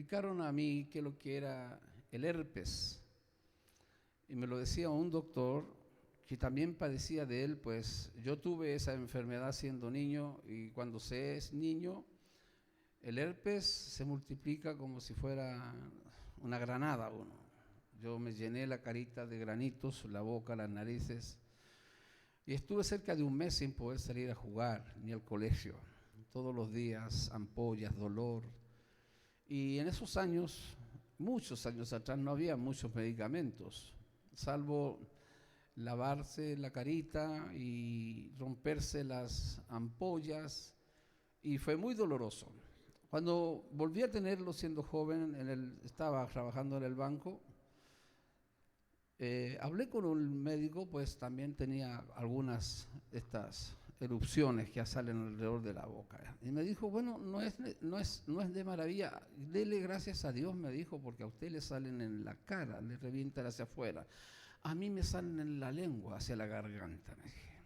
explicaron a mí qué es lo que era el herpes. Y me lo decía un doctor que también padecía de él, pues yo tuve esa enfermedad siendo niño y cuando se es niño, el herpes se multiplica como si fuera una granada uno. Yo me llené la carita de granitos, la boca, las narices, y estuve cerca de un mes sin poder salir a jugar ni al colegio. Todos los días, ampollas, dolor. Y en esos años, muchos años atrás, no había muchos medicamentos, salvo lavarse la carita y romperse las ampollas, y fue muy doloroso. Cuando volví a tenerlo siendo joven, estaba trabajando en el banco, hablé con un médico, pues también tenía algunas estas erupciones que salen alrededor de la boca. Y me dijo, bueno, no es de maravilla, dele gracias a Dios, me dijo, porque a usted le salen en la cara, le revientan hacia afuera. A mí me salen en la lengua, hacia la garganta, me dije.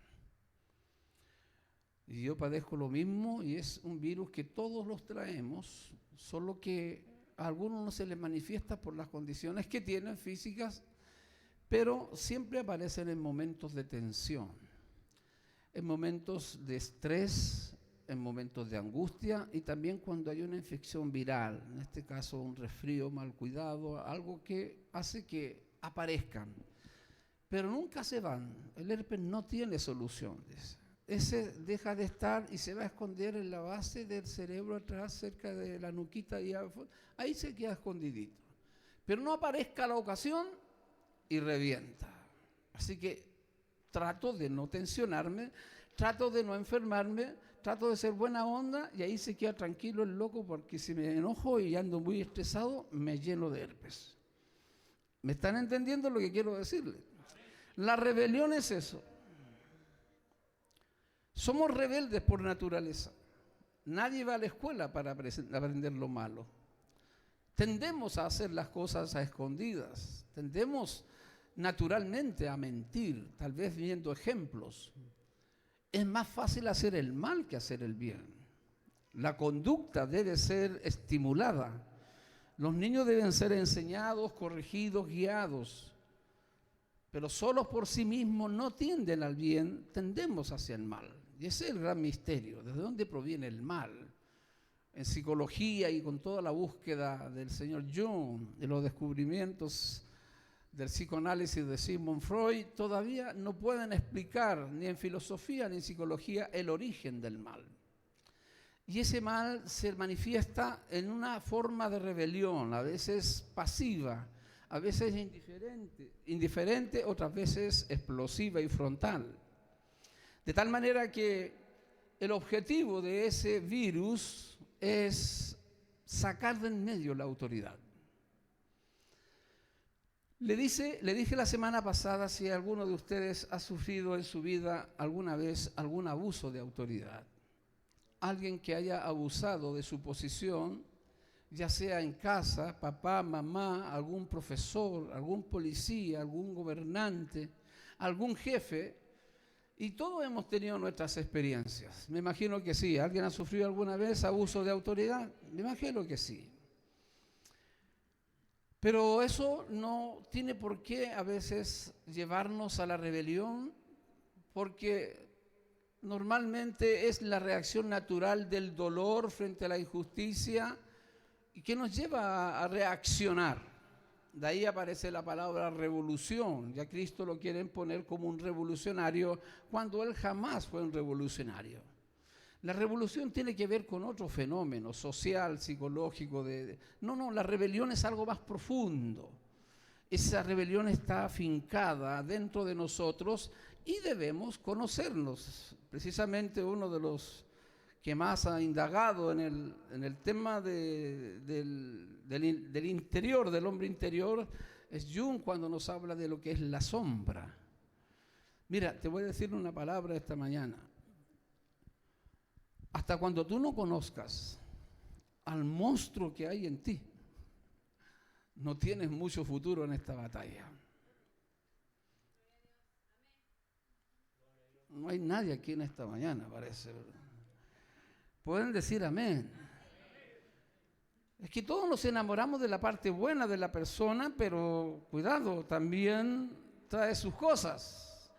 Y yo padezco lo mismo y es un virus que todos los traemos, solo que a algunos no se les manifiesta por las condiciones que tienen físicas, pero siempre aparecen en momentos de tensión, en momentos de estrés, en momentos de angustia y también cuando hay una infección viral, en este caso un resfrío mal cuidado, algo que hace que aparezcan, pero nunca se van. El herpes no tiene solución. Ese deja de estar y se va a esconder en la base del cerebro atrás, cerca de la nuquita, y ahí se queda escondidito. Pero no aparezca la ocasión y revienta. Así que trato de no tensionarme, trato de no enfermarme, trato de ser buena onda y ahí se queda tranquilo el loco, porque si me enojo y ando muy estresado, me lleno de herpes. ¿Me están entendiendo lo que quiero decirles? La rebelión es eso. Somos rebeldes por naturaleza. Nadie va a la escuela para aprender lo malo. Tendemos a hacer las cosas a escondidas. Tendemos naturalmente a mentir, tal vez viendo ejemplos. Es más fácil hacer el mal que hacer el bien. La conducta debe ser estimulada. Los niños deben ser enseñados, corregidos, guiados. Pero solos por sí mismos no tienden al bien, tendemos hacia el mal. Y ese es el gran misterio. ¿Desde dónde proviene el mal? En psicología y con toda la búsqueda del señor Jung, de los descubrimientos del psicoanálisis de Sigmund Freud, todavía no pueden explicar ni en filosofía ni en psicología el origen del mal. Y ese mal se manifiesta en una forma de rebelión, a veces pasiva, a veces indiferente, otras veces explosiva y frontal. De tal manera que el objetivo de ese virus es sacar de en medio la autoridad. Le dije la semana pasada si alguno de ustedes ha sufrido en su vida alguna vez algún abuso de autoridad. Alguien que haya abusado de su posición, ya sea en casa, papá, mamá, algún profesor, algún policía, algún gobernante, algún jefe, y todos hemos tenido nuestras experiencias. Me imagino que sí. ¿Alguien ha sufrido alguna vez abuso de autoridad? Me imagino que sí. Pero eso no tiene por qué a veces llevarnos a la rebelión, porque normalmente es la reacción natural del dolor frente a la injusticia y que nos lleva a reaccionar. De ahí aparece la palabra revolución. Ya Cristo lo quieren poner como un revolucionario cuando Él jamás fue un revolucionario. La revolución tiene que ver con otro fenómeno social, psicológico. No, la rebelión es algo más profundo. Esa rebelión está afincada dentro de nosotros y debemos conocernos. Precisamente uno de los que más ha indagado en el tema del interior, del hombre interior, es Jung, cuando nos habla de lo que es la sombra. Mira, te voy a decir una palabra esta mañana. Hasta cuando tú no conozcas al monstruo que hay en ti, no tienes mucho futuro en esta batalla. No hay nadie aquí en esta mañana, parece. Pueden decir amén. Es que todos nos enamoramos de la parte buena de la persona, pero cuidado, también trae sus cosas.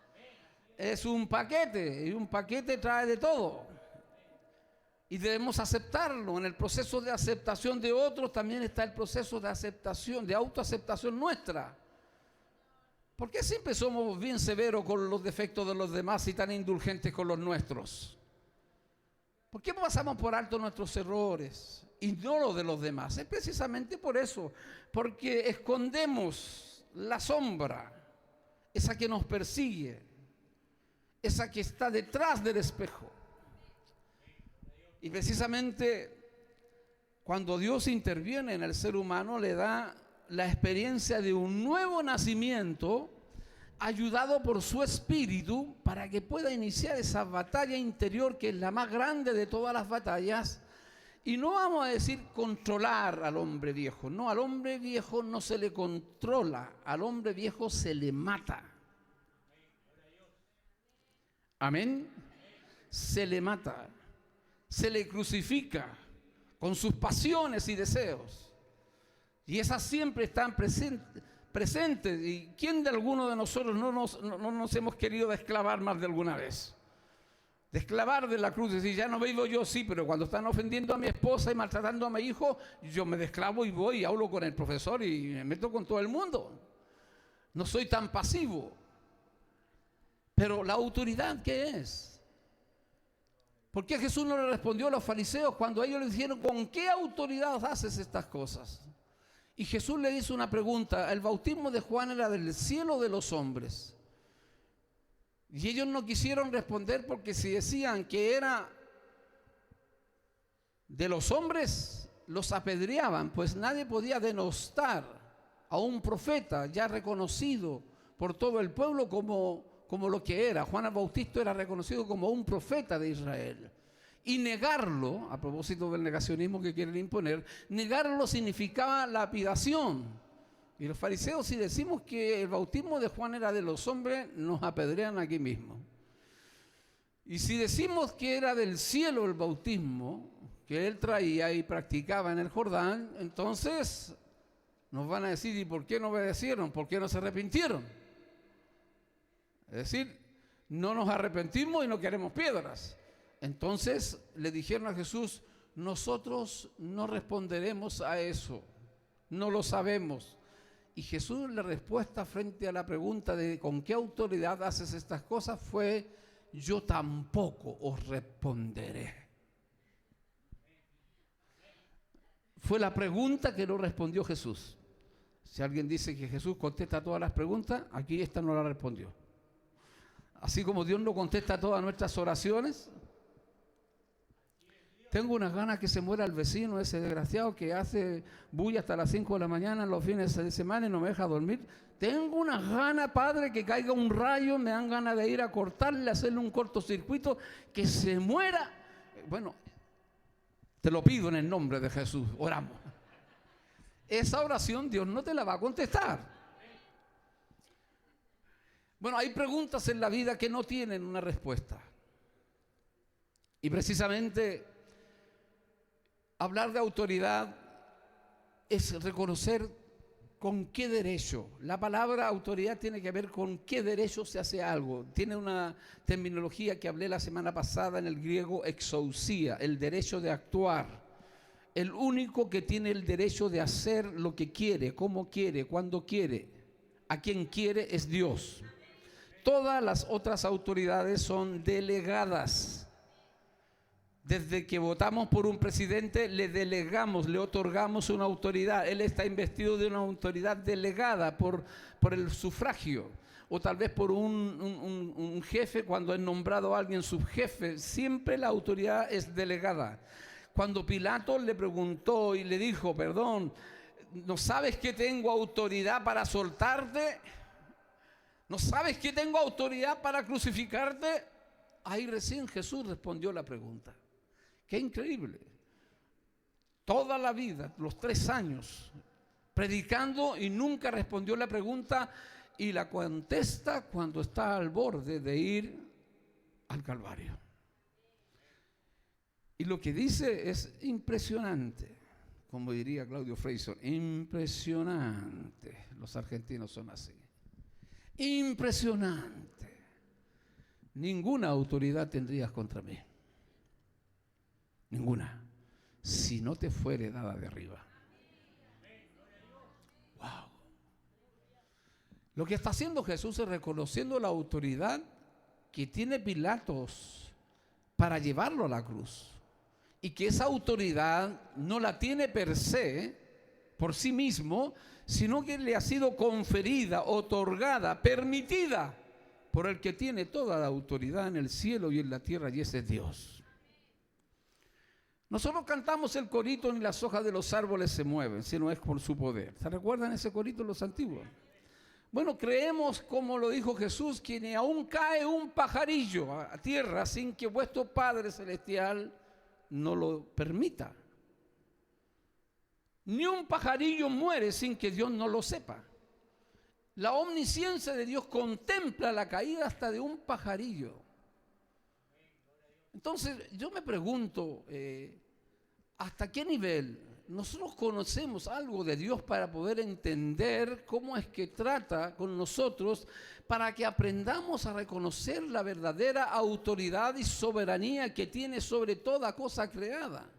Es un paquete, y un paquete trae de todo. Y debemos aceptarlo. En el proceso de aceptación de otros también está el proceso de aceptación, de autoaceptación nuestra. ¿Por qué siempre somos bien severos con los defectos de los demás y tan indulgentes con los nuestros? ¿Por qué pasamos por alto nuestros errores y no los de los demás? Es precisamente por eso, porque escondemos la sombra, esa que nos persigue, esa que está detrás del espejo. Y precisamente cuando Dios interviene en el ser humano, le da la experiencia de un nuevo nacimiento, ayudado por su espíritu, para que pueda iniciar esa batalla interior que es la más grande de todas las batallas. Y no vamos a decir controlar al hombre viejo, no, al hombre viejo no se le controla, al hombre viejo se le mata. Amén. Se le mata, se le crucifica con sus pasiones y deseos. Y esas siempre están presentes. ¿Y quién de alguno de nosotros no nos hemos querido desclavar más de alguna vez? Desclavar de la cruz, decir, ya no vivo yo, sí, pero cuando están ofendiendo a mi esposa y maltratando a mi hijo, yo me desclavo y voy y hablo con el profesor y me meto con todo el mundo. No soy tan pasivo. Pero la autoridad, ¿qué es? ¿Por qué Jesús no le respondió a los fariseos cuando ellos le dijeron, ¿con qué autoridad haces estas cosas? Y Jesús le hizo una pregunta. El bautismo de Juan era del cielo o de los hombres. Y ellos no quisieron responder, porque si decían que era de los hombres, los apedreaban, pues nadie podía denostar a un profeta ya reconocido por todo el pueblo como lo que era. Juan el Bautista era reconocido como un profeta de Israel. Y negarlo, a propósito del negacionismo que quieren imponer, negarlo significaba lapidación. Y los fariseos, si decimos que el bautismo de Juan era de los hombres, nos apedrean aquí mismo. Y si decimos que era del cielo el bautismo que él traía y practicaba en el Jordán, entonces nos van a decir, ¿y por qué no obedecieron? ¿Por qué no se arrepintieron? Es decir, no nos arrepentimos y no queremos piedras. Entonces le dijeron a Jesús, nosotros no responderemos a eso, no lo sabemos. Y Jesús, la respuesta frente a la pregunta de ¿con qué autoridad haces estas cosas? Fue, yo tampoco os responderé. Fue la pregunta que no respondió Jesús. Si alguien dice que Jesús contesta todas las preguntas, aquí esta no la respondió. Así como Dios no contesta todas nuestras oraciones. Tengo unas ganas que se muera el vecino, ese desgraciado que hace bulla hasta las 5 de la mañana en los fines de semana y no me deja dormir. Tengo unas ganas, Padre, que caiga un rayo, me dan ganas de ir a cortarle, hacerle un cortocircuito, que se muera. Bueno, te lo pido en el nombre de Jesús, oramos. Esa oración Dios no te la va a contestar. Bueno, hay preguntas en la vida que no tienen una respuesta. Y precisamente hablar de autoridad es reconocer con qué derecho. La palabra autoridad tiene que ver con qué derecho se hace algo. Tiene una terminología que hablé la semana pasada en el griego, exousia, el derecho de actuar. El único que tiene el derecho de hacer lo que quiere, cómo quiere, cuándo quiere, a quien quiere es Dios. Todas las otras autoridades son delegadas. Desde que votamos por un presidente, le delegamos, le otorgamos una autoridad. Él está investido de una autoridad delegada por el sufragio. O tal vez por un jefe, cuando es nombrado a alguien subjefe. Siempre la autoridad es delegada. Cuando Pilato le preguntó y le dijo, perdón, ¿no sabes que tengo autoridad para soltarte? ¿No sabes que tengo autoridad para crucificarte? Ahí recién Jesús respondió la pregunta. Qué increíble. Toda la vida, los 3 años, predicando y nunca respondió la pregunta, y la contesta cuando está al borde de ir al Calvario. Y lo que dice es impresionante. como diría Claudio Freyson, impresionante. Los argentinos son así. Impresionante. Ninguna autoridad tendrías contra mí. Ninguna. Si no te fuere dada de arriba. Wow. Lo que está haciendo Jesús es reconociendo la autoridad que tiene Pilatos para llevarlo a la cruz. Y que esa autoridad no la tiene per se, por sí mismo, sino que le ha sido conferida, otorgada, permitida por el que tiene toda la autoridad en el cielo y en la tierra, y ese es Dios. Nosotros cantamos el corito, ni las hojas de los árboles se mueven, si no es por su poder. ¿Se recuerdan ese corito los antiguos? Bueno, creemos, como lo dijo Jesús, que ni aún cae un pajarillo a tierra sin que vuestro Padre Celestial no lo permita. Ni un pajarillo muere sin que Dios no lo sepa. La omnisciencia de Dios contempla la caída hasta de un pajarillo. Entonces yo me pregunto, ¿hasta qué nivel nosotros conocemos algo de Dios para poder entender cómo es que trata con nosotros, para que aprendamos a reconocer la verdadera autoridad y soberanía que tiene sobre toda cosa creada?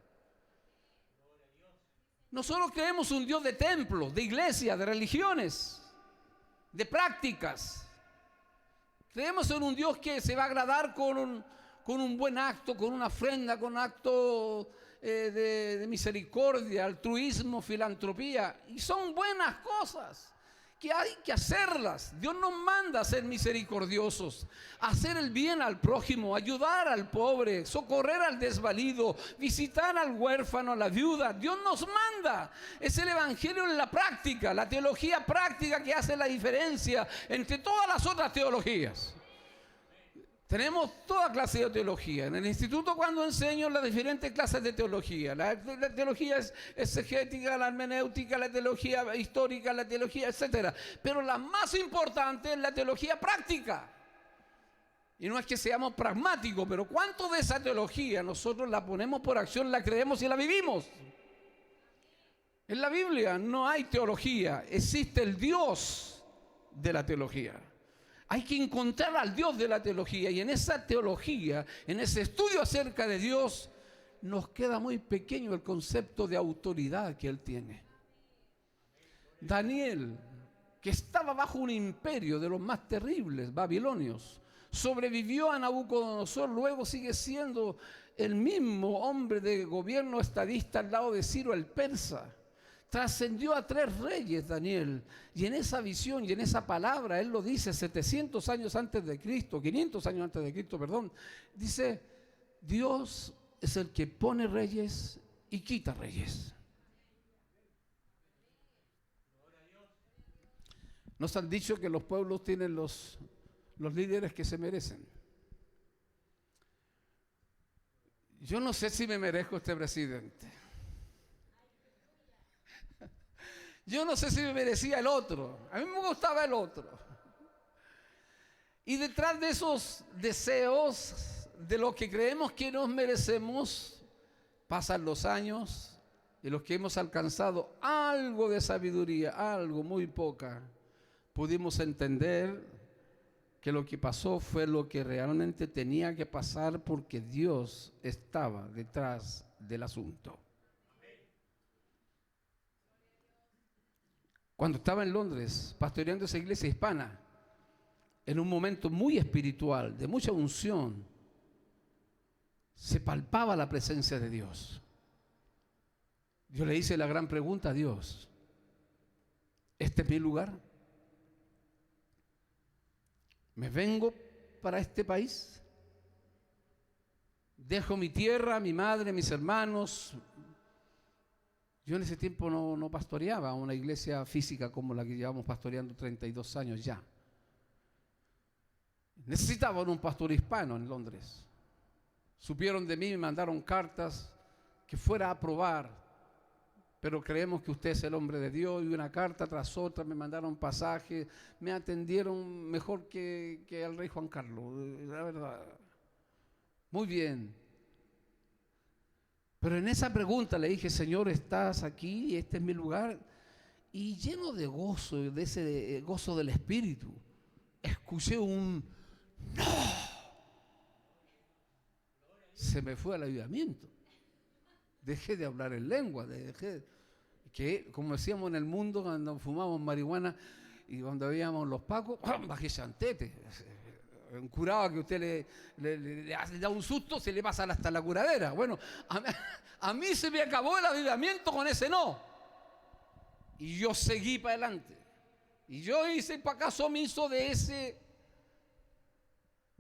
Nosotros creemos un Dios de templos, de iglesias, de religiones, de prácticas. Creemos en un Dios que se va a agradar con un buen acto, con una ofrenda, con un acto de misericordia, altruismo, filantropía. Y son buenas cosas que hay que hacerlas. Dios nos manda a ser misericordiosos, a hacer el bien al prójimo, ayudar al pobre, socorrer al desvalido, visitar al huérfano, a la viuda. Dios nos manda. Es el evangelio en la práctica, la teología práctica que hace la diferencia entre todas las otras teologías. Tenemos toda clase de teología. En el instituto, cuando enseño las diferentes clases de teología, la teología es exegética, la hermenéutica, la teología histórica, la teología, etc. Pero la más importante es la teología práctica. Y no es que seamos pragmáticos, pero ¿cuánto de esa teología nosotros la ponemos por acción, la creemos y la vivimos? En la Biblia no hay teología, existe el Dios de la teología. Hay que encontrar al Dios de la teología, y en esa teología, en ese estudio acerca de Dios, nos queda muy pequeño el concepto de autoridad que Él tiene. Daniel, que estaba bajo un imperio de los más terribles, babilonios, sobrevivió a Nabucodonosor, luego sigue siendo el mismo hombre de gobierno estadista al lado de Ciro el persa. Trascendió a 3 reyes Daniel, y en esa visión y en esa palabra, él lo dice 700 años antes de Cristo, 500 años antes de Cristo, perdón, dice: Dios es el que pone reyes y quita reyes. Nos han dicho que los pueblos tienen los líderes que se merecen. Yo no sé si me merezco este presidente. Yo no sé si me merecía el otro. A mí me gustaba el otro. Y detrás de esos deseos, de lo que creemos que nos merecemos, pasan los años, y los que hemos alcanzado algo de sabiduría, algo muy poca, pudimos entender que lo que pasó fue lo que realmente tenía que pasar, porque Dios estaba detrás del asunto. Cuando estaba en Londres pastoreando esa iglesia hispana, en un momento muy espiritual, de mucha unción, se palpaba la presencia de Dios. Yo le hice la gran pregunta a Dios: ¿este es mi lugar? ¿Me vengo para este país? ¿Dejo mi tierra, mi madre, mis hermanos? Yo en ese tiempo no pastoreaba una iglesia física como la que llevamos pastoreando 32 años ya. Necesitaban un pastor hispano en Londres. Supieron de mí, me mandaron cartas que fuera a probar, pero creemos que usted es el hombre de Dios, y una carta tras otra, me mandaron pasajes, me atendieron mejor que al rey Juan Carlos, la verdad. Muy bien. Pero en esa pregunta le dije, Señor, estás aquí, este es mi lugar. Y lleno de gozo, de ese gozo del Espíritu, escuché un no. Se me fue el avivamiento. Dejé de hablar en lengua, que como decíamos en el mundo cuando fumábamos marihuana y cuando veíamos los pacos, bajé chantete. Un curado que usted le da un susto, se le pasa hasta la curadera. Bueno, a mí se me acabó el avivamiento con ese no. Y yo seguí para adelante. Y yo hice caso omiso de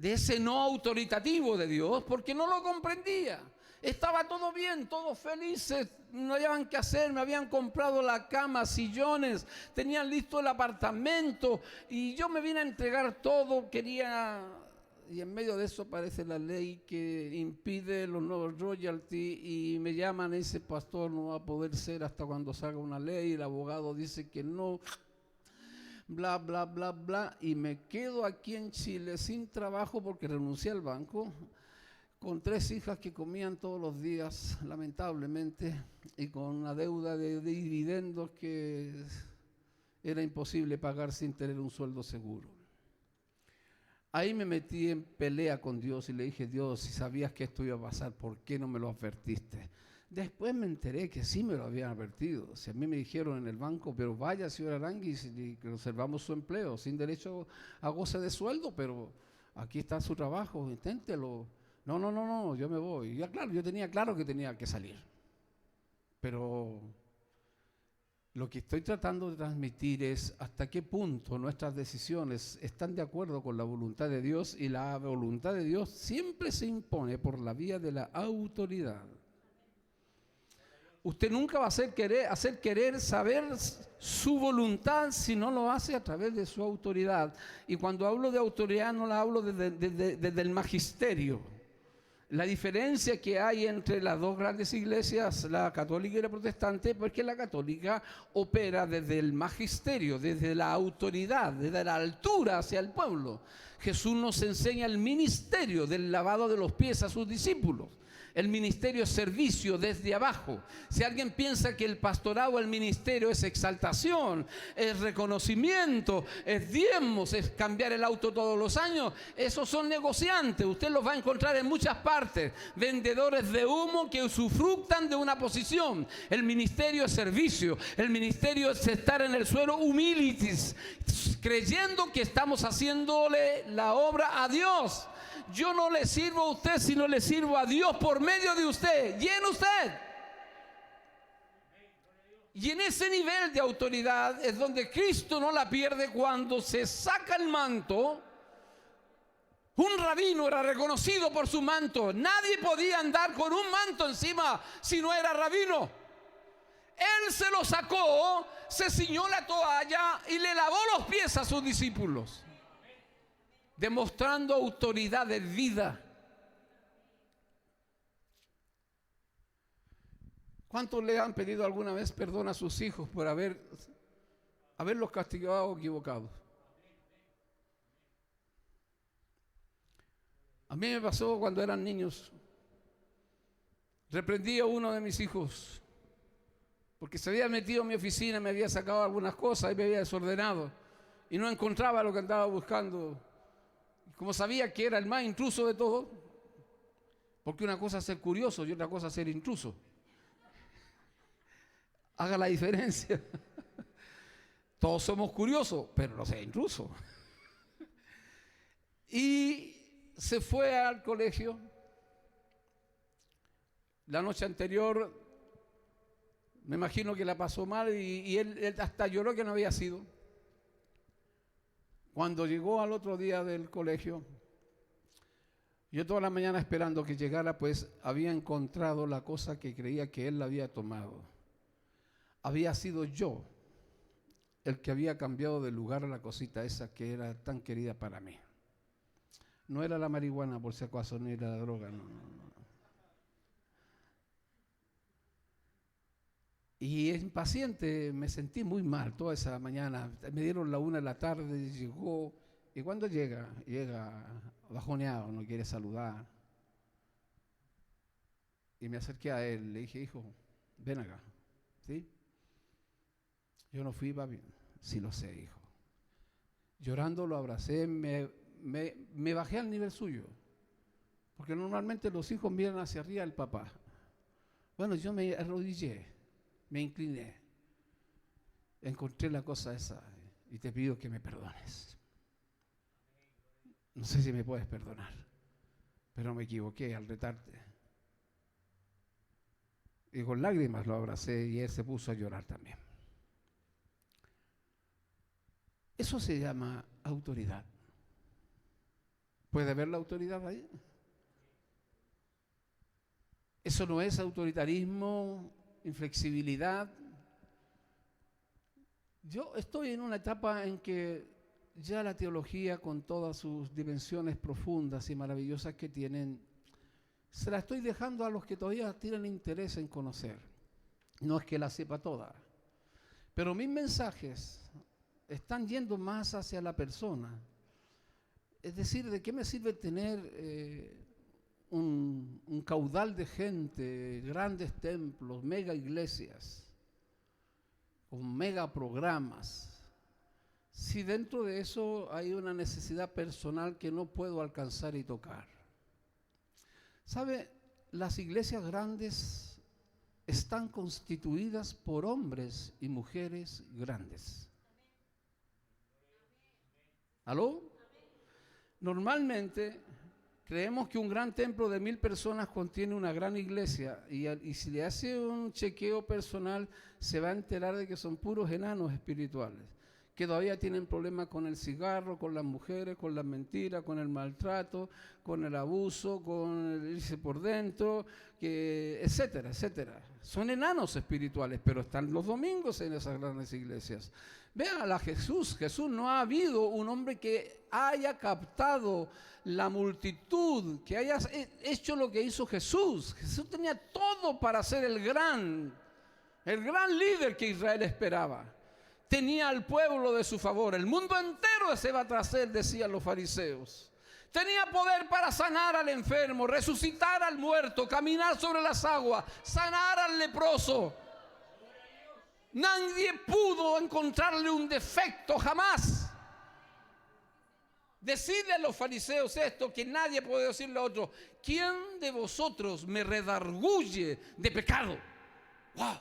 ese no autoritativo de Dios, porque no lo comprendía. Estaba todo bien, todos felices, no hallaban qué hacer, me habían comprado la cama, sillones, tenían listo el apartamento y yo me vine a entregar todo, y en medio de eso aparece la ley que impide los nuevos royalties y me llaman, ese pastor no va a poder ser hasta cuando salga una ley, el abogado dice que no, bla, bla, bla, bla, y me quedo aquí en Chile sin trabajo porque renuncié al banco, con 3 hijas que comían todos los días, lamentablemente, y con una deuda de dividendos que era imposible pagar sin tener un sueldo seguro. Ahí me metí en pelea con Dios y le dije, Dios, si sabías que esto iba a pasar, ¿por qué no me lo advertiste? Después me enteré que sí me lo habían advertido. O sea, a mí me dijeron en el banco, pero vaya, señor Aranguis, y conservamos su empleo, sin derecho a goce de sueldo, pero aquí está su trabajo, inténtelo. No, yo me voy. Ya claro, yo tenía claro que tenía que salir. Pero lo que estoy tratando de transmitir es hasta qué punto nuestras decisiones están de acuerdo con la voluntad de Dios, y la voluntad de Dios siempre se impone por la vía de la autoridad. Usted nunca va a hacer querer saber su voluntad si no lo hace a través de su autoridad. Y cuando hablo de autoridad no la hablo desde el magisterio. La diferencia que hay entre las dos grandes iglesias, la católica y la protestante, pues que la católica opera desde el magisterio, desde la autoridad, desde la altura hacia el pueblo. Jesús nos enseña el ministerio del lavado de los pies a sus discípulos. El ministerio es servicio desde abajo. Si alguien piensa que el pastorado, el ministerio es exaltación, es reconocimiento, es diezmos, es cambiar el auto todos los años, esos son negociantes. Usted los va a encontrar en muchas partes. Vendedores de humo que usufructan de una posición. El ministerio es servicio. El ministerio es estar en el suelo humilitis, creyendo que estamos haciéndole la obra a Dios. Yo no le sirvo a usted, sino le sirvo a Dios por medio de usted y en usted. Y en ese nivel de autoridad es donde Cristo no la pierde cuando se saca el manto. Un rabino era reconocido por su manto. Nadie podía andar con un manto encima si no era rabino. Él se lo sacó, se ciñó la toalla y le lavó los pies a sus discípulos, demostrando autoridad de vida. ¿Cuántos le han pedido alguna vez perdón a sus hijos por haberlos castigado o equivocado? A mí me pasó cuando eran niños. Reprendí a uno de mis hijos porque se había metido en mi oficina, me había sacado algunas cosas y me había desordenado y no encontraba lo que andaba buscando. Como sabía que era el más intruso de todos, porque una cosa es ser curioso y otra cosa es ser intruso. Haga la diferencia. Todos somos curiosos, pero no sea intruso. Y se fue al colegio. La noche anterior, me imagino que la pasó mal y él hasta lloró que no había sido. Cuando llegó al otro día del colegio, yo toda la mañana esperando que llegara, pues había encontrado la cosa que creía que él la había tomado. Había sido yo el que había cambiado de lugar a la cosita esa que era tan querida para mí. No era la marihuana, por si acaso, ni era la droga, no. Y impaciente, me sentí muy mal toda esa mañana. Me dieron la 1 de la tarde, llegó. ¿Y cuando llega? Llega bajoneado, no quiere saludar. Y me acerqué a él, le dije, hijo, ven acá, ¿sí? Yo no fui, papi. Sí lo sé, hijo. Llorando lo abracé, me bajé al nivel suyo. Porque normalmente los hijos miran hacia arriba al papá. Bueno, yo me arrodillé, me incliné. Encontré la cosa esa y te pido que me perdones. No sé si me puedes perdonar, pero me equivoqué al retarte. Y con lágrimas lo abracé y él se puso a llorar también. Eso se llama autoridad. ¿Puede ver la autoridad ahí? Eso no es autoritarismo, inflexibilidad. Yo estoy en una etapa en que ya la teología, con todas sus dimensiones profundas y maravillosas que tienen, se la estoy dejando a los que todavía tienen interés en conocer. No es que la sepa toda, pero mis mensajes están yendo más hacia la persona. Es decir, ¿de qué me sirve tener un caudal de gente, grandes templos, mega iglesias, con mega programas, si dentro de eso hay una necesidad personal que no puedo alcanzar y tocar? ¿Sabe? Las iglesias grandes están constituidas por hombres y mujeres grandes. ¿Aló? Normalmente creemos que un gran templo de 1000 personas contiene una gran iglesia y si le hace un chequeo personal se va a enterar de que son puros enanos espirituales, que todavía tienen problemas con el cigarro, con las mujeres, con las mentiras, con el maltrato, con el abuso, con el irse por dentro, etcétera, etcétera. Son enanos espirituales, pero están los domingos en esas grandes iglesias. Vean a Jesús. Jesús, no ha habido un hombre que haya captado la multitud, que haya hecho lo que hizo Jesús. Jesús tenía todo para ser el gran líder que Israel esperaba. Tenía al pueblo de su favor. El mundo entero se va tras él, decían los fariseos. Tenía poder para sanar al enfermo, resucitar al muerto, caminar sobre las aguas, sanar al leproso. Nadie pudo encontrarle un defecto jamás. Decirle a los fariseos esto, que nadie puede decirle a otro: ¿quién de vosotros me redarguye de pecado? ¡Wow!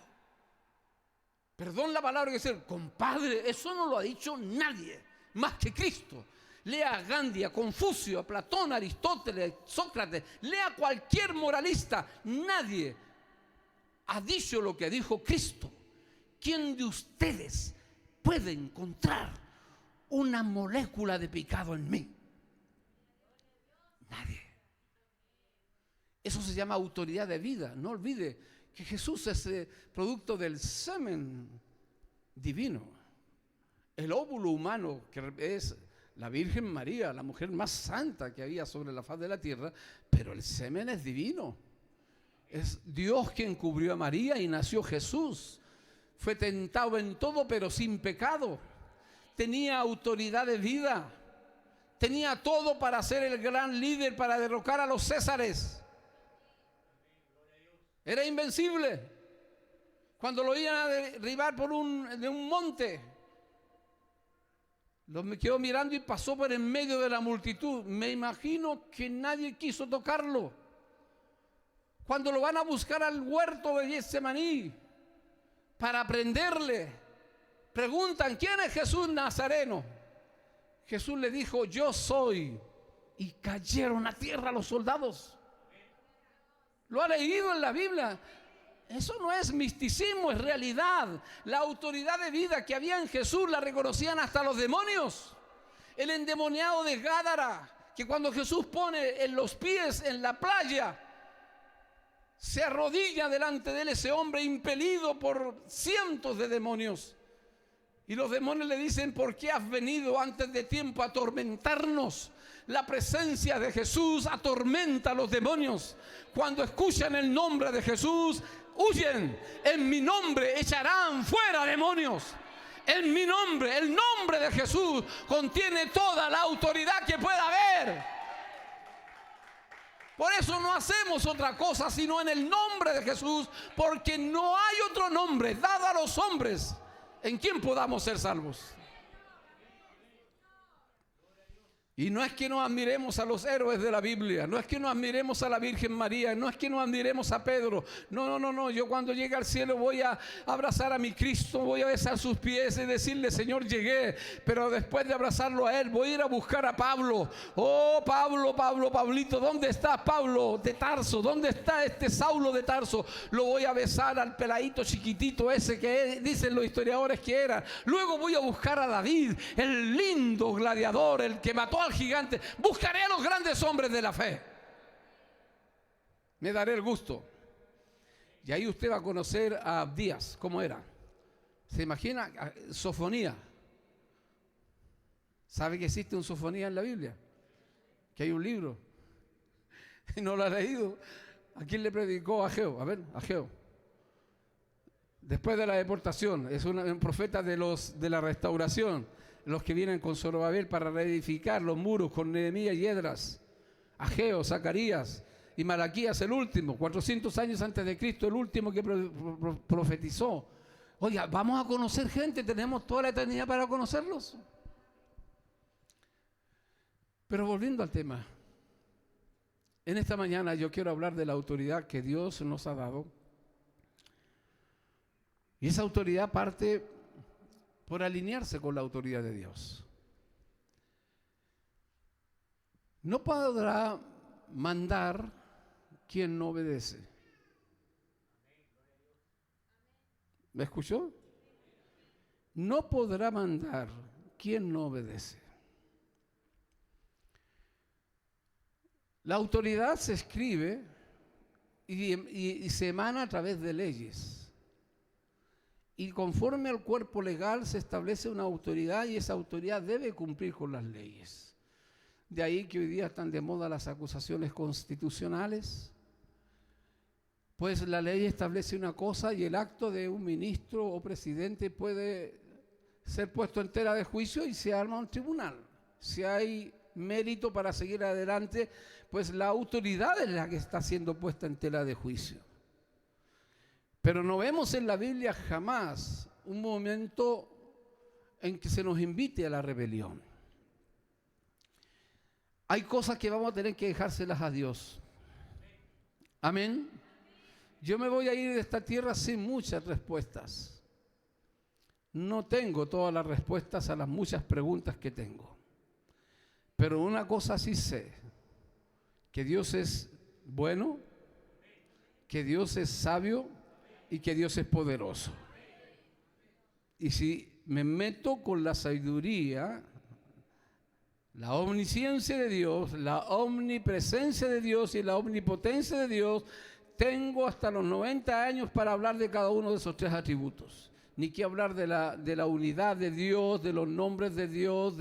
Perdón la palabra que decir, compadre, eso no lo ha dicho nadie más que Cristo. Lea a Gandhi, a Confucio, a Platón, a Aristóteles, Sócrates, lea a cualquier moralista. Nadie ha dicho lo que dijo Cristo. ¿Quién de ustedes puede encontrar una molécula de pecado en mí? Nadie. Eso se llama autoridad de vida. No olvide que Jesús es producto del semen divino. El óvulo humano, que es la Virgen María, la mujer más santa que había sobre la faz de la tierra, pero el semen es divino. Es Dios quien cubrió a María y nació Jesús. Fue tentado en todo, pero sin pecado. Tenía autoridad de vida. Tenía todo para ser el gran líder, para derrocar a los césares. Era invencible. Cuando lo iban a derribar de un monte, lo quedó mirando y pasó por en medio de la multitud. Me imagino que nadie quiso tocarlo. Cuando lo van a buscar al huerto de Getsemaní para prenderle, preguntan: ¿quién es Jesús Nazareno? Jesús le dijo: yo soy. Y cayeron a tierra los soldados. Lo ha leído en la Biblia. Eso no es misticismo, es realidad. La autoridad de vida que había en Jesús la reconocían hasta los demonios. El endemoniado de Gádara, que cuando Jesús pone en los pies en la playa, se arrodilla delante de él ese hombre impelido por cientos de demonios. Y los demonios le dicen: ¿por qué has venido antes de tiempo a atormentarnos? La presencia de Jesús atormenta a los demonios. Cuando escuchan el nombre de Jesús, huyen. En mi nombre echarán fuera demonios. En mi nombre, el nombre de Jesús contiene toda la autoridad que pueda haber. Por eso no hacemos otra cosa sino en el nombre de Jesús, porque no hay otro nombre dado a los hombres en quien podamos ser salvos. Y no es que nos admiremos a los héroes de la Biblia, no es que nos admiremos a la Virgen María, no es que nos admiremos a Pedro. No. Yo cuando llegue al cielo voy a abrazar a mi Cristo, voy a besar sus pies y decirle: Señor, llegué. Pero después de abrazarlo a Él, voy a ir a buscar a Pablo. Oh, Pablito, ¿dónde estás, Pablo de Tarso? ¿Dónde está este Saulo de Tarso? Lo voy a besar al peladito chiquitito ese que dicen los historiadores que era. Luego voy a buscar a David, el lindo gladiador, el que mató al gigante. Buscaré a los grandes hombres de la fe. Me daré el gusto. Y ahí usted va a conocer a Abdías. ¿Cómo era? ¿Se imagina? Sofonía. ¿Sabe que existe un Sofonía en la Biblia? Que hay un libro. ¿No lo ha leído? ¿A quién le predicó? Ageo. A ver, Ageo. Después de la deportación. Es un profeta de la restauración. Los que vienen con Zorobabel para reedificar los muros, con Nehemías y Esdras. Ageo, Zacarías y Malaquías, el último, 400 años antes de Cristo, el último que profetizó. Oiga, vamos a conocer gente, tenemos toda la eternidad para conocerlos. Pero volviendo al tema, en esta mañana yo quiero hablar de la autoridad que Dios nos ha dado. Y esa autoridad parte por alinearse con la autoridad de Dios. No podrá mandar quien no obedece. ¿Me escuchó? No podrá mandar quien no obedece. La autoridad se escribe y se emana a través de leyes. Y conforme al cuerpo legal se establece una autoridad y esa autoridad debe cumplir con las leyes. De ahí que hoy día están de moda las acusaciones constitucionales. Pues la ley establece una cosa y el acto de un ministro o presidente puede ser puesto en tela de juicio y se arma un tribunal. Si hay mérito para seguir adelante, pues la autoridad es la que está siendo puesta en tela de juicio. Pero no vemos en la Biblia jamás un momento en que se nos invite a la rebelión. Hay cosas que vamos a tener que dejárselas a Dios. Amén. Yo me voy a ir de esta tierra sin muchas respuestas. No tengo todas las respuestas a las muchas preguntas que tengo. Pero una cosa sí sé, que Dios es bueno, que Dios es sabio y que Dios es poderoso. Y si me meto con la sabiduría, la omnisciencia de Dios, la omnipresencia de Dios y la omnipotencia de Dios, tengo hasta los 90 años para hablar de cada uno de esos tres atributos. Ni que hablar de la unidad de Dios, de los nombres de Dios,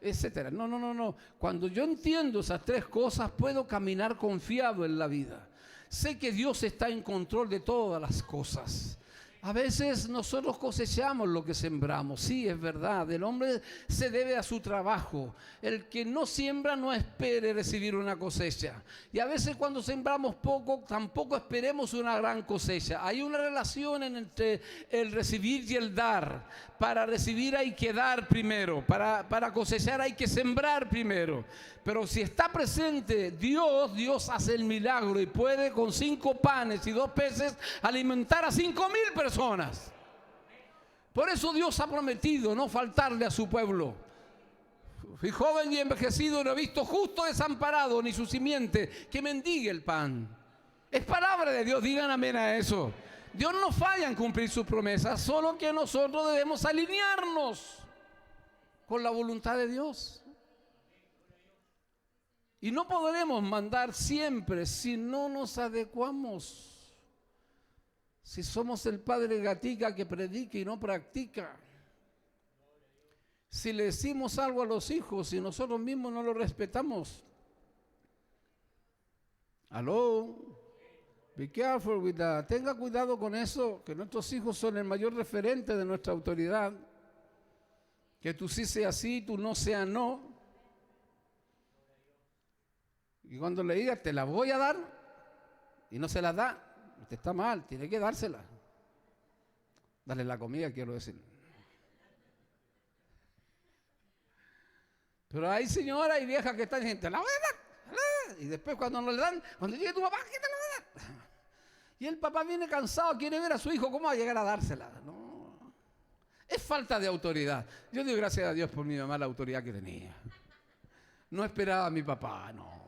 etcétera. No. Cuando yo entiendo esas tres cosas, puedo caminar confiado en la vida. Sé que Dios está en control de todas las cosas. A veces nosotros cosechamos lo que sembramos. Sí, es verdad. El hombre se debe a su trabajo. El que no siembra no espere recibir una cosecha. Y a veces cuando sembramos poco, tampoco esperemos una gran cosecha. Hay una relación entre el recibir y el dar. Para recibir hay que dar primero. Para cosechar hay que sembrar primero. Pero si está presente Dios hace el milagro y puede con 5 panes y 2 peces alimentar a 5,000 personas. Por eso Dios ha prometido no faltarle a su pueblo. Fui joven y envejecido, no he visto justo desamparado ni su simiente que mendigue el pan. Es palabra de Dios, digan amén a eso. Dios no falla en cumplir sus promesas, solo que nosotros debemos alinearnos con la voluntad de Dios. Y no podremos mandar siempre si no nos adecuamos. Si somos el padre gatica que predica y no practica. Si le decimos algo a los hijos y nosotros mismos no lo respetamos. Aló. Be careful with that. Tenga cuidado con eso, que nuestros hijos son el mayor referente de nuestra autoridad. Que tú sí sea sí, tú no sea no. Y cuando le diga, te la voy a dar, y no se la da, usted está mal, tiene que dársela. Dale la comida, quiero decir. Pero hay señoras y viejas que están diciendo, te la voy a dar. Y después cuando no le dan, cuando llegue tu papá, ¿qué te la voy a dar? Y el papá viene cansado, quiere ver a su hijo, ¿cómo va a llegar a dársela? No. Es falta de autoridad. Yo doy gracias a Dios por mi mamá, la autoridad que tenía. No esperaba a mi papá, no.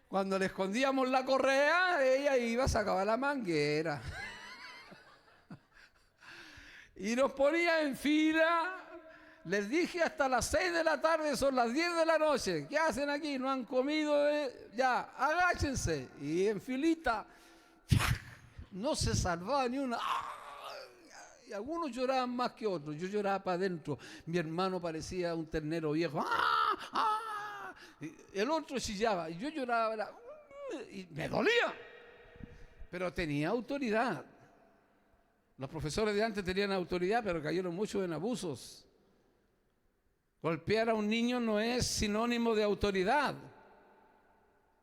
Cuando le escondíamos la correa, ella iba a sacar la manguera. Y nos ponía en fila. Les dije hasta las 6 de la tarde, son las 10 de la noche. ¿Qué hacen aquí? ¿No han comido? Ya, agáchense. Y en filita, no se salvaba ni una. Y algunos lloraban más que otros. Yo lloraba para adentro. Mi hermano parecía un ternero viejo. Y el otro chillaba. Y yo lloraba. Y me dolía. Pero tenía autoridad. Los profesores de antes tenían autoridad, pero cayeron mucho en abusos. Golpear a un niño no es sinónimo de autoridad.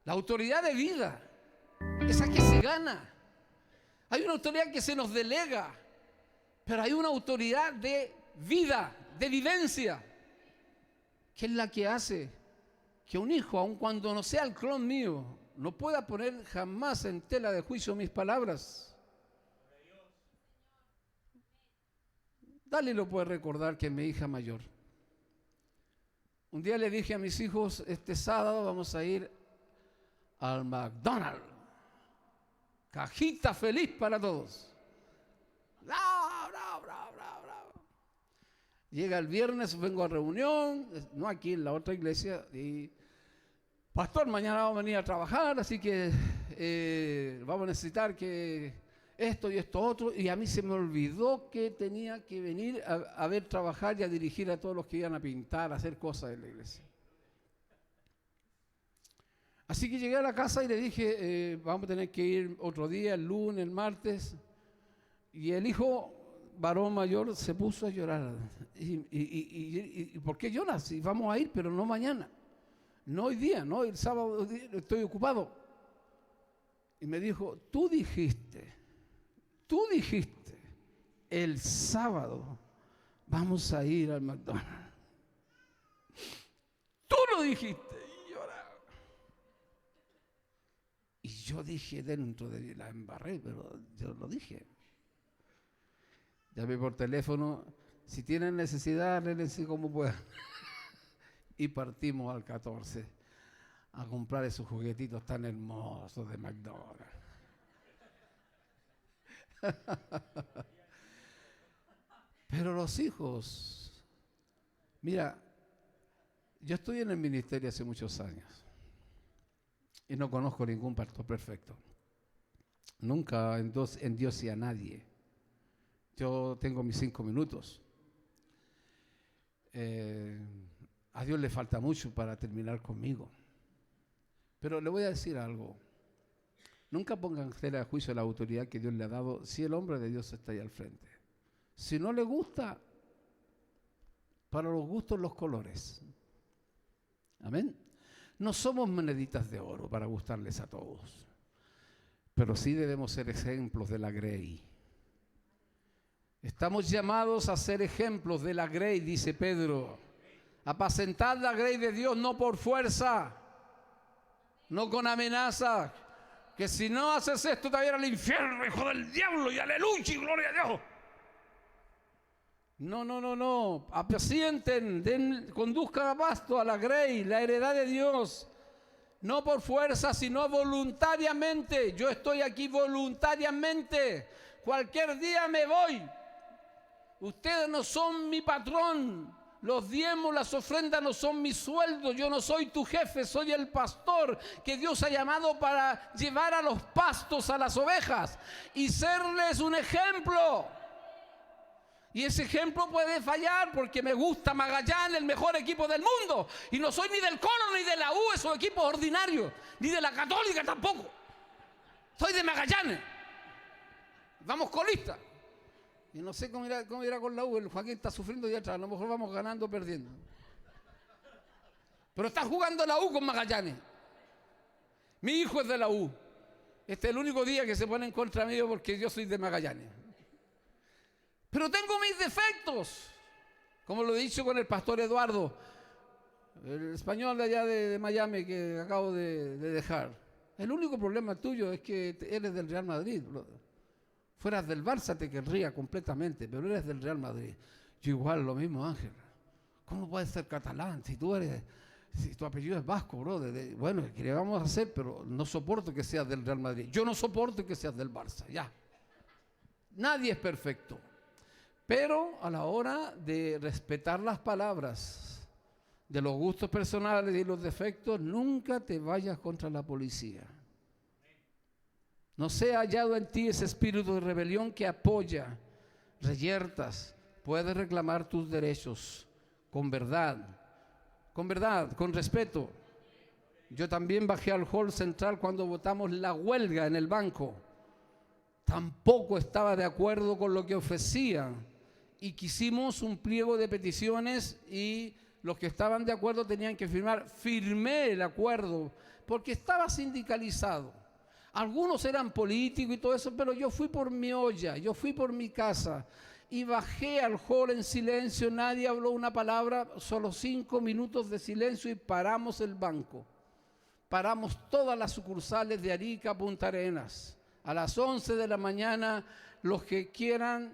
La autoridad de vida, esa que se gana. Hay una autoridad que se nos delega, pero hay una autoridad de vida, de vivencia, que es la que hace que un hijo, aun cuando no sea el clon mío, no pueda poner jamás en tela de juicio mis palabras. Dale lo puede recordar que es mi hija mayor. Un día le dije a mis hijos, este sábado vamos a ir al McDonald's. Cajita feliz para todos. Bravo, bravo, bravo, bravo, bravo. Llega el viernes, vengo a reunión, no aquí en la otra iglesia, y pastor, mañana vamos a venir a trabajar, así que vamos a necesitar que esto y esto otro, y a mí se me olvidó que tenía que venir a ver trabajar y a dirigir a todos los que iban a pintar, a hacer cosas en la iglesia. Así que llegué a la casa y le dije, vamos a tener que ir otro día, el lunes, el martes, y el hijo varón mayor se puso a llorar. ¿Y por qué lloras? Si vamos a ir, pero no mañana, no hoy día, no el sábado, estoy ocupado. Y me dijo, tú dijiste, el sábado vamos a ir al McDonald's. Tú lo dijiste. Y lloraba. Y yo dije dentro de la embarré, pero yo lo dije. Llamé por teléfono, si tienen necesidad, arréglense como puedan. Y partimos al 14 a comprar esos juguetitos tan hermosos de McDonald's. Pero los hijos, mira, yo estoy en el ministerio hace muchos años y no conozco ningún pastor perfecto. Nunca endiosé a nadie. Yo tengo mis 5 minutos. A Dios le falta mucho para terminar conmigo. Pero le voy a decir algo. Nunca pongan en tela de juicio la autoridad que Dios le ha dado si el hombre de Dios está ahí al frente. Si no le gusta, para los gustos los colores. Amén. No somos moneditas de oro para gustarles a todos, pero sí debemos ser ejemplos de la grey. Estamos llamados a ser ejemplos de la grey, dice Pedro. Apacentad la grey de Dios no por fuerza, no con amenaza. Que si no haces esto te va a ir al infierno, hijo del diablo, y aleluya, y gloria a Dios. No. Apacienten, conduzcan a pasto a la grey, la heredad de Dios. No por fuerza, sino voluntariamente. Yo estoy aquí voluntariamente. Cualquier día me voy. Ustedes no son mi patrón. Los diezmos, las ofrendas no son mi sueldo. Yo no soy tu jefe, soy el pastor que Dios ha llamado para llevar a los pastos a las ovejas y serles un ejemplo. Y ese ejemplo puede fallar porque me gusta Magallanes, el mejor equipo del mundo. Y no soy ni del Colo ni de la U, esos equipos ordinarios, ni de la Católica tampoco. Soy de Magallanes. Vamos colistas. Y no sé cómo irá con la U, el Joaquín está sufriendo y atrás, a lo mejor vamos ganando o perdiendo. Pero está jugando la U con Magallanes. Mi hijo es de la U. Este es el único día que se pone en contra mío porque yo soy de Magallanes. Pero tengo mis defectos, como lo he dicho con el pastor Eduardo, el español de allá de Miami que acabo de dejar. El único problema tuyo es que eres del Real Madrid. Fueras del Barça te querría completamente, pero eres del Real Madrid. Yo igual, lo mismo, Ángel. ¿Cómo puedes ser catalán si tu apellido es vasco, brother? Bueno, ¿qué le vamos a hacer? Pero no soporto que seas del Real Madrid. Yo no soporto que seas del Barça, ya. Nadie es perfecto. Pero a la hora de respetar las palabras, de los gustos personales y los defectos, nunca te vayas contra la policía. No sea hallado en ti ese espíritu de rebelión que apoya, reyertas. Puedes reclamar tus derechos con verdad, con respeto. Yo también bajé al hall central cuando votamos la huelga en el banco. Tampoco estaba de acuerdo con lo que ofrecían y quisimos un pliego de peticiones y los que estaban de acuerdo tenían que firmar. Firmé el acuerdo porque estaba sindicalizado. Algunos eran políticos y todo eso, pero yo fui por mi olla, yo fui por mi casa y bajé al hall en silencio, nadie habló una palabra, solo 5 minutos de silencio y paramos el banco. Paramos todas las sucursales de Arica a Punta Arenas. A las 11 de la mañana, los que quieran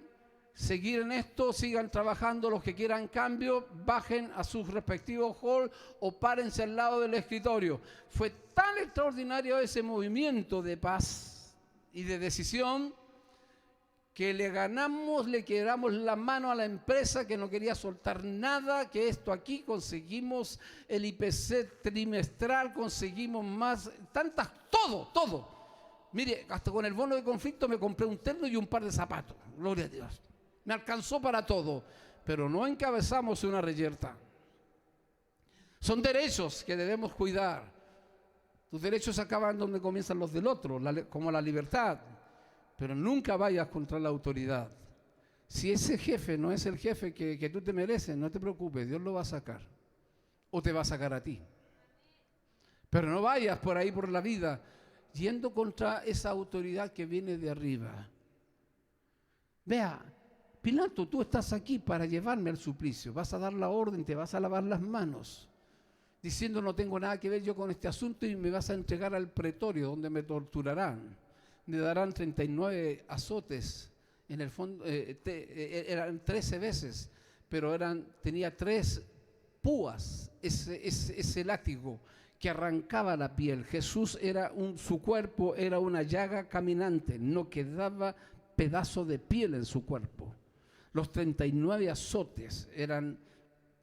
seguir en esto, sigan trabajando, los que quieran cambio, bajen a sus respectivos hall o párense al lado del escritorio. Fue tan extraordinario ese movimiento de paz y de decisión que le quebramos la mano a la empresa que no quería soltar nada, que esto aquí conseguimos el IPC trimestral, conseguimos más, todo. Mire, hasta con el bono de conflicto me compré un terno y un par de zapatos, gloria a Dios. Me alcanzó para todo, pero no encabezamos una reyerta. Son derechos que debemos cuidar. Tus derechos acaban donde comienzan los del otro, como la libertad. Pero nunca vayas contra la autoridad. Si ese jefe no es el jefe que tú te mereces, no te preocupes, Dios lo va a sacar. O te va a sacar a ti. Pero no vayas por ahí por la vida yendo contra esa autoridad que viene de arriba. Vea, Pilato, tú estás aquí para llevarme al suplicio. Vas a dar la orden, te vas a lavar las manos, diciendo no tengo nada que ver yo con este asunto y me vas a entregar al pretorio donde me torturarán. Me darán 39 azotes. En el fondo eran 13 veces, pero tenía 3 púas ese látigo que arrancaba la piel. Jesús su cuerpo era una llaga caminante, no quedaba pedazo de piel en su cuerpo. Los 39 azotes eran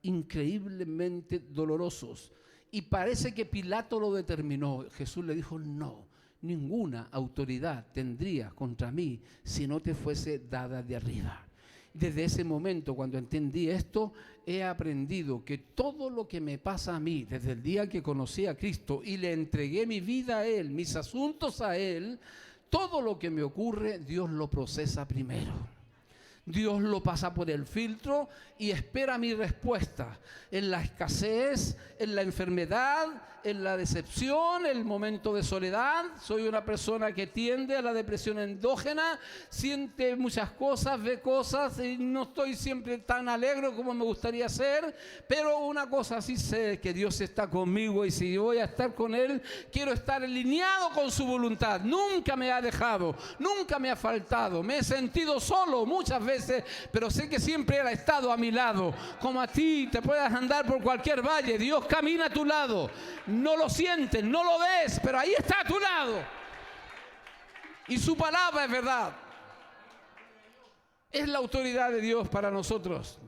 increíblemente dolorosos y parece que Pilato lo determinó. Jesús le dijo no. Ninguna autoridad tendría contra mí si no te fuese dada de arriba. Desde ese momento, cuando entendí esto, he aprendido que todo lo que me pasa a mí, desde el día que conocí a Cristo y le entregué mi vida a Él, mis asuntos a Él, todo lo que me ocurre, Dios lo procesa primero. Dios lo pasa por el filtro y espera mi respuesta en la escasez, en la enfermedad, en la decepción, el momento de soledad. Soy una persona que tiende a la depresión endógena, siente muchas cosas, ve cosas y no estoy siempre tan alegre como me gustaría ser, pero una cosa sí sé, que Dios está conmigo y si voy a estar con Él, quiero estar alineado con su voluntad. Nunca me ha dejado, nunca me ha faltado, me he sentido solo muchas veces, pero sé que siempre Él ha estado a mi lado. Como a ti te puedas andar por cualquier valle, Dios camina a tu lado. No lo sientes, no lo ves, pero ahí está a tu lado. Y su palabra es verdad. Es la autoridad de Dios para nosotros,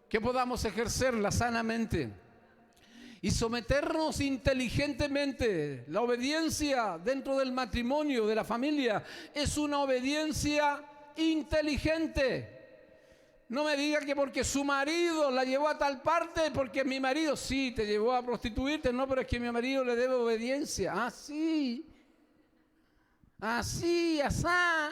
que podamos ejercerla sanamente y someternos inteligentemente. La obediencia dentro del matrimonio, de la familia, es una obediencia inteligente. No me diga que porque su marido la llevó a tal parte, porque mi marido sí te llevó a prostituirte, no, pero es que mi marido le debe obediencia. Así, asá.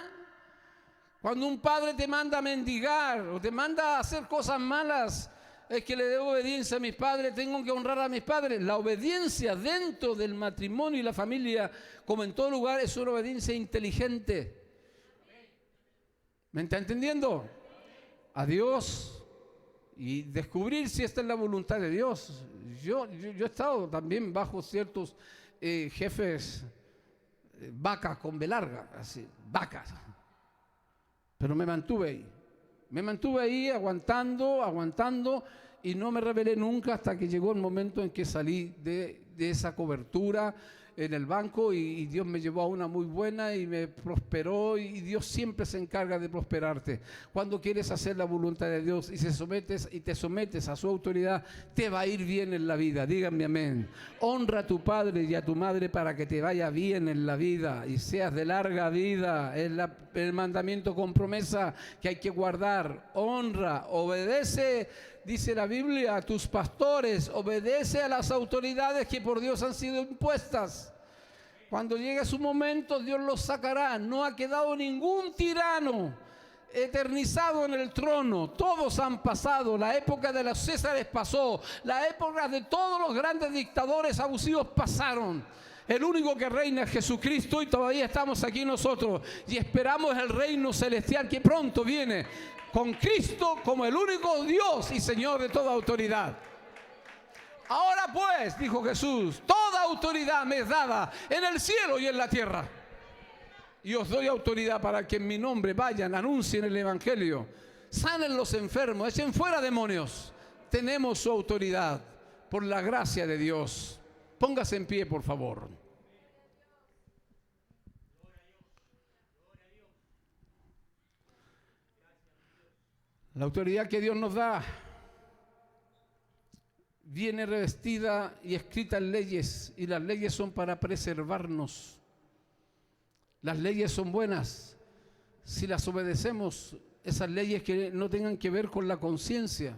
Cuando un padre te manda a mendigar o te manda a hacer cosas malas, es que le debo obediencia a mis padres, tengo que honrar a mis padres. La obediencia dentro del matrimonio y la familia, como en todo lugar, es una obediencia inteligente. ¿Me está entendiendo? A Dios y descubrir si esta es la voluntad de Dios. Yo he estado también bajo ciertos jefes, vacas con B larga, así, vacas. Pero me mantuve ahí aguantando y no me rebelé nunca hasta que llegó el momento en que salí de esa cobertura en el banco y Dios me llevó a una muy buena y me prosperó, y Dios siempre se encarga de prosperarte. Cuando quieres hacer la voluntad de Dios y te sometes a su autoridad, te va a ir bien en la vida. Díganme amén. Honra a tu padre y a tu madre para que te vaya bien en la vida y seas de larga vida. Es el mandamiento con promesa que hay que guardar. Honra, obedece, dice la Biblia, a tus pastores, obedece a las autoridades que por Dios han sido impuestas. Cuando llegue su momento, Dios los sacará. No ha quedado ningún tirano eternizado en el trono. Todos han pasado. La época de los Césares pasó. La época de todos los grandes dictadores abusivos pasaron. El único que reina es Jesucristo y todavía estamos aquí nosotros. Y esperamos el reino celestial que pronto viene, con Cristo como el único Dios y Señor de toda autoridad. Ahora pues, dijo Jesús, toda autoridad me es dada en el cielo y en la tierra. Y os doy autoridad para que en mi nombre vayan, anuncien el evangelio, sanen los enfermos, echen fuera demonios. Tenemos su autoridad por la gracia de Dios. Póngase en pie, por favor. La autoridad que Dios nos da viene revestida y escrita en leyes, y las leyes son para preservarnos. Las leyes son buenas si las obedecemos, esas leyes que no tengan que ver con la conciencia,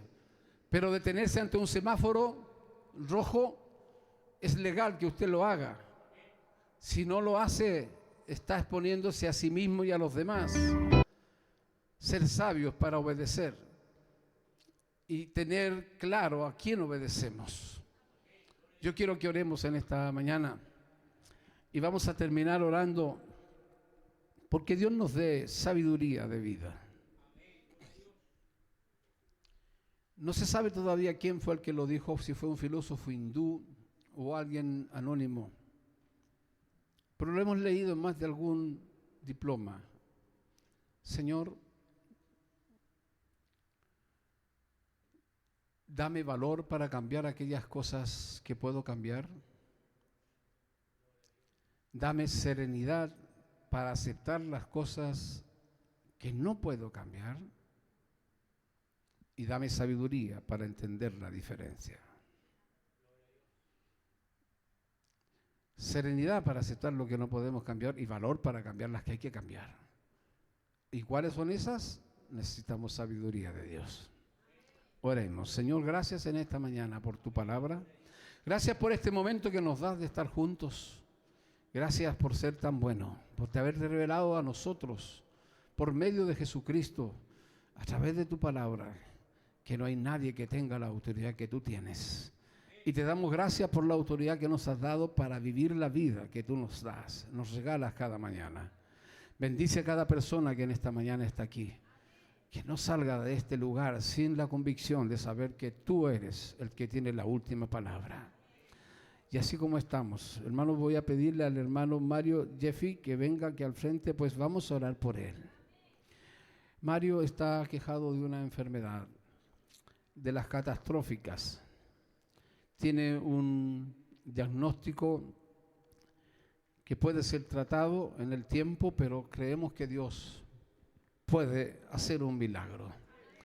pero detenerse ante un semáforo rojo es legal que usted lo haga. Si no lo hace, está exponiéndose a sí mismo y a los demás. Ser sabios para obedecer y tener claro a quién obedecemos. Yo quiero que oremos en esta mañana y vamos a terminar orando porque Dios nos dé sabiduría de vida. No se sabe todavía quién fue el que lo dijo, si fue un filósofo hindú o alguien anónimo, pero lo hemos leído en más de algún diploma. Señor, dame valor para cambiar aquellas cosas que puedo cambiar. Dame serenidad para aceptar las cosas que no puedo cambiar. Y dame sabiduría para entender la diferencia. Serenidad para aceptar lo que no podemos cambiar y valor para cambiar las que hay que cambiar. ¿Y cuáles son esas? Necesitamos sabiduría de Dios. Oremos. Señor, gracias en esta mañana por tu palabra. Gracias por este momento que nos das de estar juntos. Gracias por ser tan bueno, por haberte revelado a nosotros por medio de Jesucristo, a través de tu palabra, que no hay nadie que tenga la autoridad que tú tienes. Y te damos gracias por la autoridad que nos has dado para vivir la vida que tú nos das, nos regalas cada mañana. Bendice a cada persona que en esta mañana está aquí. Que no salga de este lugar sin la convicción de saber que tú eres el que tiene la última palabra. Y así como estamos, hermanos, voy a pedirle al hermano Mario Jeffy que venga aquí al frente, pues vamos a orar por él. Mario está aquejado de una enfermedad, de las catastróficas. Tiene un diagnóstico que puede ser tratado en el tiempo, pero creemos que Dios puede hacer un milagro.